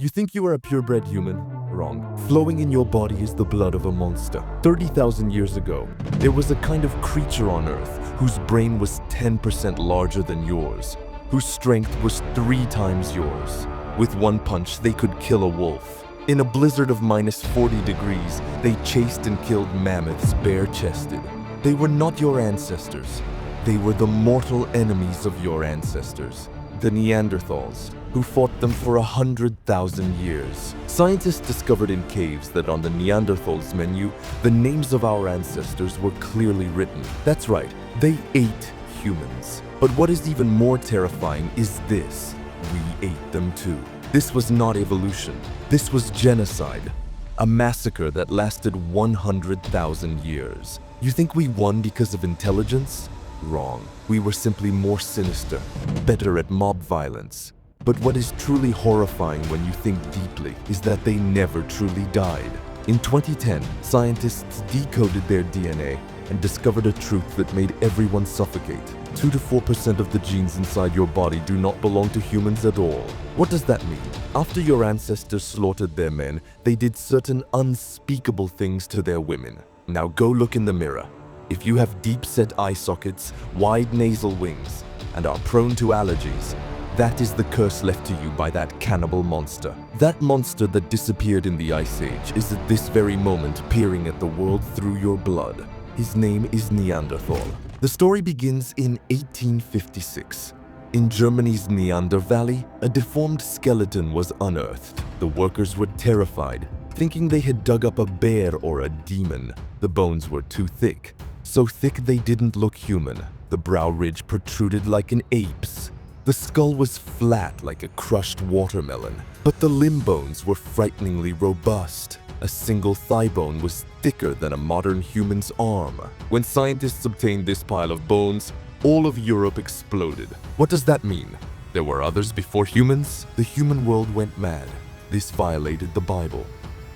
You think you are a purebred human? Wrong. Flowing in your body is the blood of a monster. 30,000 years ago, there was a kind of creature on Earth whose brain was 10% larger than yours, whose strength was 3 times yours. With one punch, they could kill a wolf. In a blizzard of -40 degrees, they chased and killed mammoths bare-chested. They were not your ancestors. They were the mortal enemies of your ancestors, the Neanderthals, who fought them for 100,000 years. Scientists discovered in caves that on the Neanderthals menu, the names of our ancestors were clearly written. That's right, they ate humans. But what is even more terrifying is this: we ate them too. This was not evolution. This was genocide. A massacre that lasted 100,000 years. You think we won because of intelligence? Wrong. We were simply more sinister, better at mob violence. But what is truly horrifying when you think deeply is that they never truly died. In 2010, scientists decoded their DNA and discovered a truth that made everyone suffocate. 2 to 4% of the genes inside your body do not belong to humans at all. What does that mean? After your ancestors slaughtered their men, they did certain unspeakable things to their women. Now go look in the mirror. If you have deep-set eye sockets, wide nasal wings, and are prone to allergies, that is the curse left to you by that cannibal monster. That monster that disappeared in the Ice Age is at this very moment peering at the world through your blood. His name is Neanderthal. The story begins in 1856. In Germany's Neander Valley, a deformed skeleton was unearthed. The workers were terrified, thinking they had dug up a bear or a demon. The bones were too thick. So thick they didn't look human. The brow ridge protruded like an ape's. The skull was flat like a crushed watermelon, but the limb bones were frighteningly robust. A single thigh bone was thicker than a modern human's arm. When scientists obtained this pile of bones, all of Europe exploded. What does that mean? There were others before humans? The human world went mad. This violated the Bible,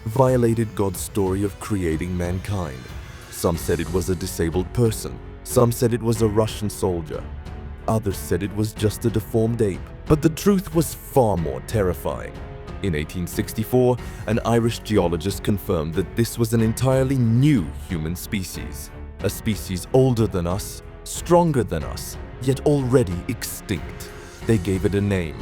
violated God's story of creating mankind. Some said it was a disabled person. Some said it was a Russian soldier. Others said it was just a deformed ape. But the truth was far more terrifying. In 1864, an Irish geologist confirmed that this was an entirely new human species. A species older than us, stronger than us, yet already extinct. They gave it a name: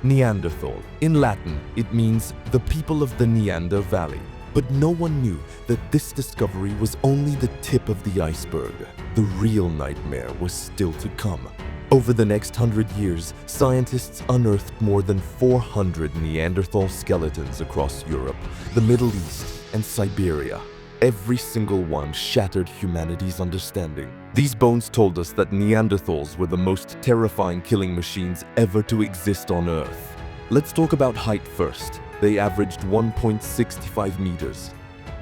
Neanderthal. In Latin, it means the people of the Neander Valley. But no one knew that this discovery was only the tip of the iceberg. The real nightmare was still to come. Over the next 100 years, scientists unearthed more than 400 Neanderthal skeletons across Europe, the Middle East, and Siberia. Every single one shattered humanity's understanding. These bones told us that Neanderthals were the most terrifying killing machines ever to exist on Earth. Let's talk about height first. They averaged 1.65 meters,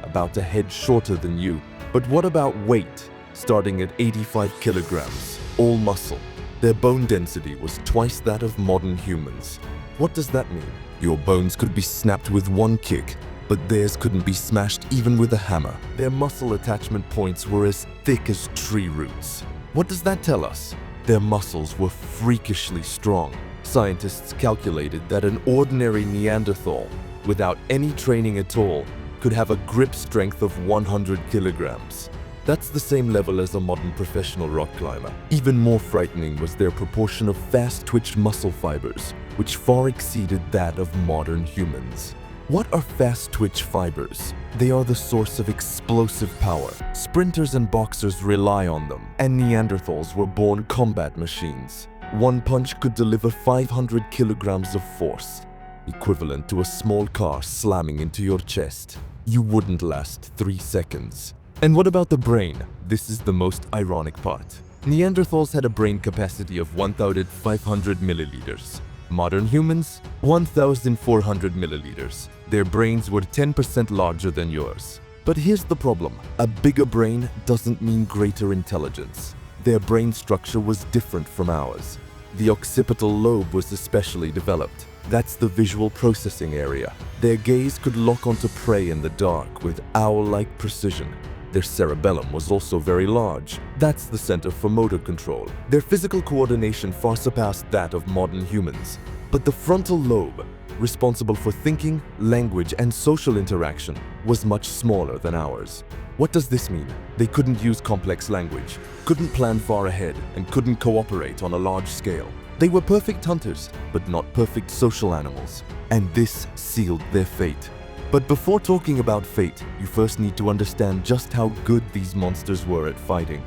about a head shorter than you. But what about weight? Starting at 85 kilograms, all muscle. Their bone density was twice that of modern humans. What does that mean? Your bones could be snapped with one kick, but theirs couldn't be smashed even with a hammer. Their muscle attachment points were as thick as tree roots. What does that tell us? Their muscles were freakishly strong. Scientists calculated that an ordinary Neanderthal, without any training at all, could have a grip strength of 100 kilograms. That's the same level as a modern professional rock climber. Even more frightening was their proportion of fast-twitch muscle fibers, which far exceeded that of modern humans. What are fast-twitch fibers? They are the source of explosive power. Sprinters and boxers rely on them, and Neanderthals were born combat machines. One punch could deliver 500 kilograms of force, equivalent to a small car slamming into your chest. You wouldn't last 3 seconds. And what about the brain? This is the most ironic part. Neanderthals had a brain capacity of 1,500 milliliters. Modern humans, 1,400 milliliters. Their brains were 10% larger than yours. But here's the problem. A bigger brain doesn't mean greater intelligence. Their brain structure was different from ours. The occipital lobe was especially developed. That's the visual processing area. Their gaze could lock onto prey in the dark with owl-like precision. Their cerebellum was also very large. That's the center for motor control. Their physical coordination far surpassed that of modern humans. But the frontal lobe, responsible for thinking, language, and social interaction, was much smaller than ours. What does this mean? They couldn't use complex language, couldn't plan far ahead, and couldn't cooperate on a large scale. They were perfect hunters, but not perfect social animals. And this sealed their fate. But before talking about fate, you first need to understand just how good these monsters were at fighting.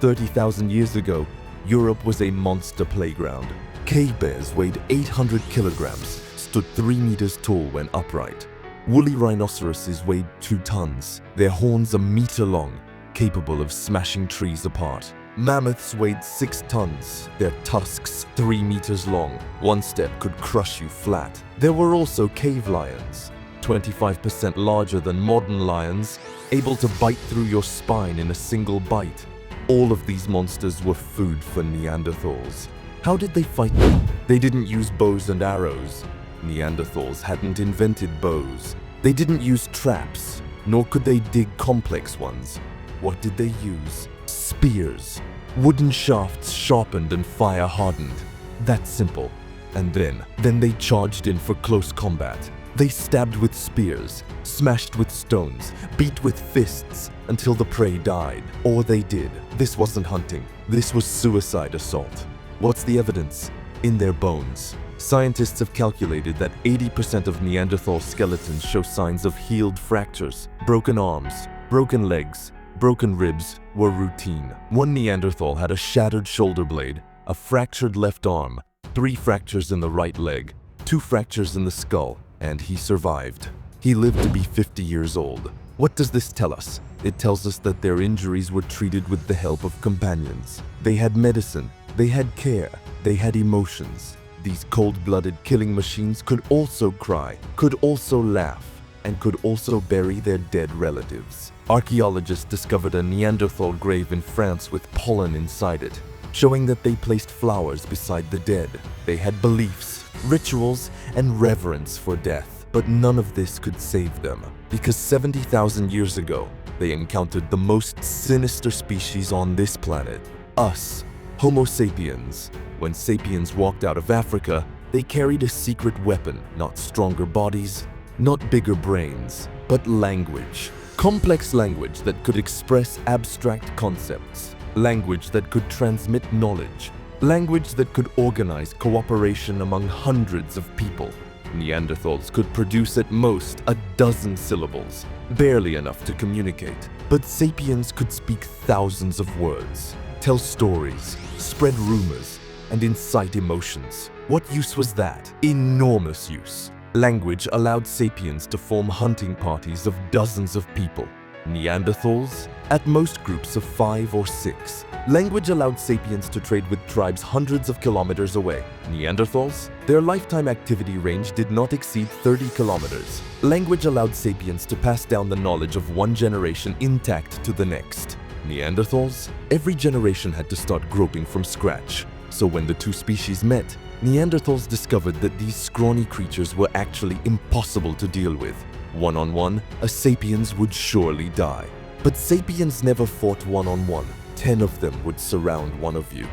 30,000 years ago, Europe was a monster playground. Cave bears weighed 800 kilograms, stood 3 meters tall when upright. Woolly rhinoceroses weighed 2 tons, their horns a meter long, capable of smashing trees apart. Mammoths weighed 6 tons, their tusks 3 meters long. One step could crush you flat. There were also cave lions, 25% larger than modern lions, able to bite through your spine in a single bite. All of these monsters were food for Neanderthals. How did they fight them? They didn't use bows and arrows. Neanderthals hadn't invented bows. They didn't use traps, nor could they dig complex ones. What did they use? Spears. Wooden shafts sharpened and fire hardened. That's simple. And then they charged in for close combat. They stabbed with spears, smashed with stones, beat with fists until the prey died. Or they did. This wasn't hunting. This was suicide assault. What's the evidence? In their bones. Scientists have calculated that 80% of Neanderthal skeletons show signs of healed fractures. Broken arms, broken legs, broken ribs were routine. One Neanderthal had a shattered shoulder blade, a fractured left arm, 3 fractures in the right leg, 2 fractures in the skull, and he survived. He lived to be 50 years old. What does this tell us? It tells us that their injuries were treated with the help of companions. They had medicine, they had care, they had emotions. These cold-blooded killing machines could also cry, could also laugh, and could also bury their dead relatives. Archaeologists discovered a Neanderthal grave in France with pollen inside it, showing that they placed flowers beside the dead. They had beliefs, rituals, and reverence for death. But none of this could save them, because 70,000 years ago, they encountered the most sinister species on this planet, us, Homo sapiens. When sapiens walked out of Africa, they carried a secret weapon, not stronger bodies, not bigger brains, but language. Complex language that could express abstract concepts. Language that could transmit knowledge. Language that could organize cooperation among hundreds of people. Neanderthals could produce at most a dozen syllables, barely enough to communicate. But sapiens could speak thousands of words, tell stories, spread rumors, and incite emotions. What use was that? Enormous use. Language allowed sapiens to form hunting parties of dozens of people. Neanderthals, at most groups of 5 or 6. Language allowed sapiens to trade with tribes hundreds of kilometers away. Neanderthals, their lifetime activity range did not exceed 30 kilometers. Language allowed sapiens to pass down the knowledge of one generation intact to the next. Neanderthals, every generation had to start groping from scratch. So when the two species met, Neanderthals discovered that these scrawny creatures were actually impossible to deal with. One-on-one, a sapiens would surely die. But sapiens never fought one-on-one. 10 of them would surround one of you.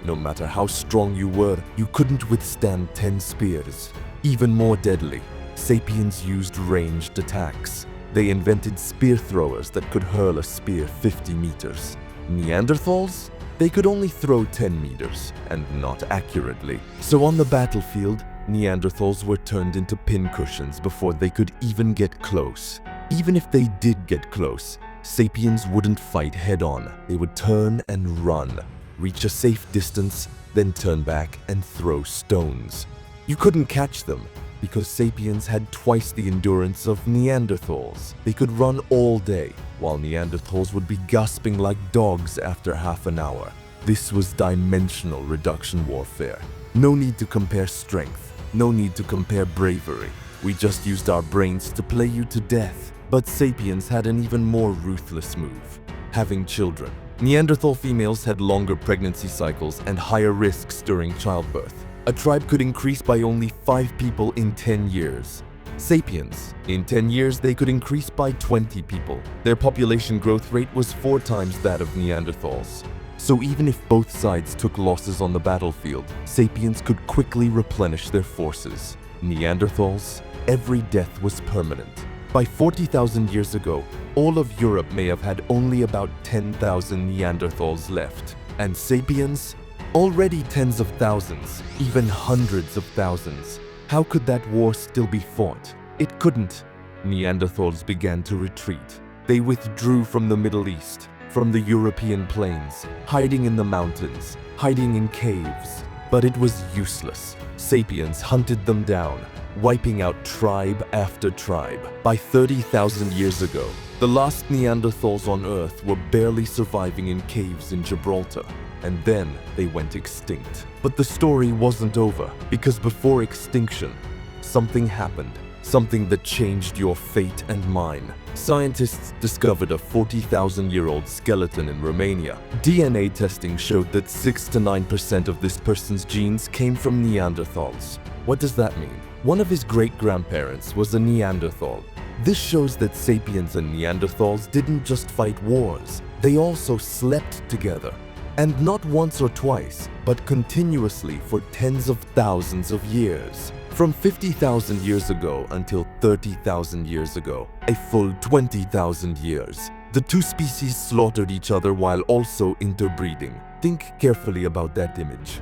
No matter how strong you were, you couldn't withstand 10 spears. Even more deadly, sapiens used ranged attacks. They invented spear throwers that could hurl a spear 50 meters. Neanderthals? They could only throw 10 meters, and not accurately. So on the battlefield, Neanderthals were turned into pincushions before they could even get close. Even if they did get close, sapiens wouldn't fight head-on. They would turn and run, reach a safe distance, then turn back and throw stones. You couldn't catch them, because sapiens had twice the endurance of Neanderthals. They could run all day, while Neanderthals would be gasping like dogs after half an hour. This was dimensional reduction warfare. No need to compare strength, no need to compare bravery. We just used our brains to play you to death. But sapiens had an even more ruthless move: having children. Neanderthal females had longer pregnancy cycles and higher risks during childbirth. A tribe could increase by only 5 people in 10 years. Sapiens, in 10 years they could increase by 20 people. Their population growth rate was 4 times that of Neanderthals. So even if both sides took losses on the battlefield, sapiens could quickly replenish their forces. Neanderthals, every death was permanent. By 40,000 years ago, all of Europe may have had only about 10,000 Neanderthals left. And sapiens? Already tens of thousands, even hundreds of thousands. How could that war still be fought? It couldn't. Neanderthals began to retreat. They withdrew from the Middle East, from the European plains, hiding in the mountains, hiding in caves. But it was useless. Sapiens hunted them down, wiping out tribe after tribe. By 30,000 years ago, the last Neanderthals on Earth were barely surviving in caves in Gibraltar. And then they went extinct. But the story wasn't over, because before extinction, something happened. Something that changed your fate and mine. Scientists discovered a 40,000-year-old skeleton in Romania. DNA testing showed that 6 to 9% of this person's genes came from Neanderthals. What does that mean? One of his great-grandparents was a Neanderthal. This shows that sapiens and Neanderthals didn't just fight wars. They also slept together. And not once or twice, but continuously for tens of thousands of years. From 50,000 years ago until 30,000 years ago, a full 20,000 years, the two species slaughtered each other while also interbreeding. Think carefully about that image.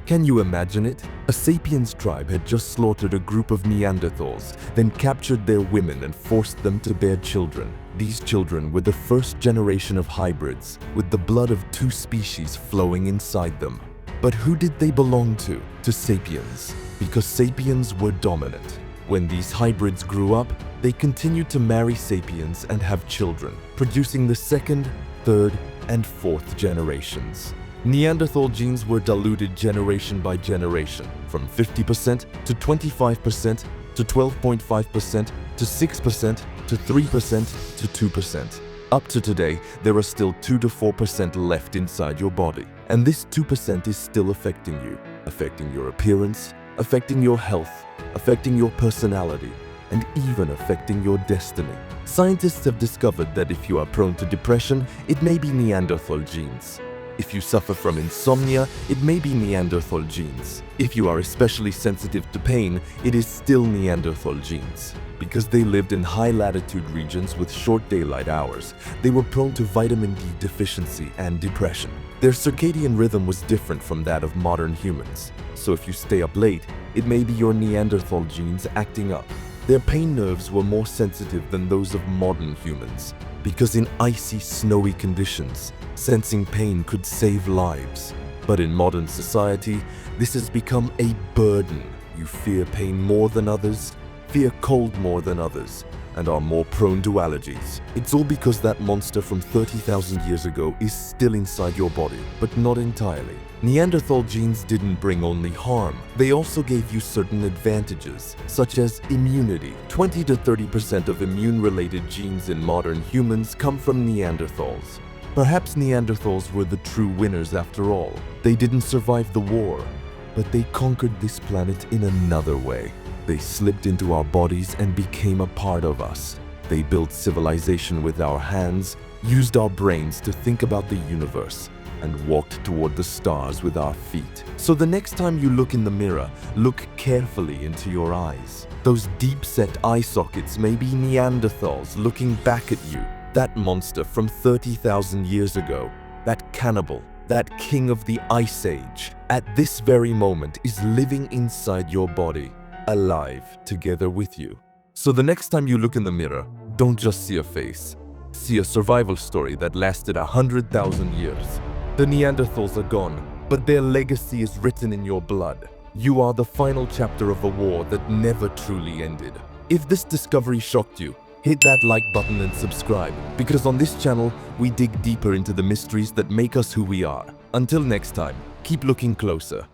Can you imagine it? A sapiens tribe had just slaughtered a group of Neanderthals, then captured their women and forced them to bear children. These children were the first generation of hybrids, with the blood of two species flowing inside them. But who did they belong to? To sapiens. Because sapiens were dominant. When these hybrids grew up, they continued to marry sapiens and have children, producing the second, third, and fourth generations. Neanderthal genes were diluted generation by generation, from 50% to 25% to 12.5% to 6% to 3% to 2%. Up to today, there are still 2 to 4% left inside your body. And this 2% is still affecting you, affecting your appearance, affecting your health, affecting your personality, and even affecting your destiny. Scientists have discovered that if you are prone to depression, it may be Neanderthal genes. If you suffer from insomnia, it may be Neanderthal genes. If you are especially sensitive to pain, it is still Neanderthal genes. Because they lived in high-latitude regions with short daylight hours, they were prone to vitamin D deficiency and depression. Their circadian rhythm was different from that of modern humans. So if you stay up late, it may be your Neanderthal genes acting up. Their pain nerves were more sensitive than those of modern humans. Because in icy, snowy conditions, sensing pain could save lives. But in modern society, this has become a burden. You fear pain more than others, fear cold more than others, and are more prone to allergies. It's all because that monster from 30,000 years ago is still inside your body, but not entirely. Neanderthal genes didn't bring only harm. They also gave you certain advantages, such as immunity. 20 to 30% of immune-related genes in modern humans come from Neanderthals. Perhaps Neanderthals were the true winners after all. They didn't survive the war, but they conquered this planet in another way. They slipped into our bodies and became a part of us. They built civilization with our hands, used our brains to think about the universe, and walked toward the stars with our feet. So the next time you look in the mirror, look carefully into your eyes. Those deep-set eye sockets may be Neanderthals looking back at you. That monster from 30,000 years ago, that cannibal, that king of the Ice Age, at this very moment is living inside your body, alive together with you. So the next time you look in the mirror, don't just see a face. See a survival story that lasted 100,000 years. The Neanderthals are gone, but their legacy is written in your blood. You are the final chapter of a war that never truly ended. If this discovery shocked you, hit that like button and subscribe, because on this channel, we dig deeper into the mysteries that make us who we are. Until next time, keep looking closer.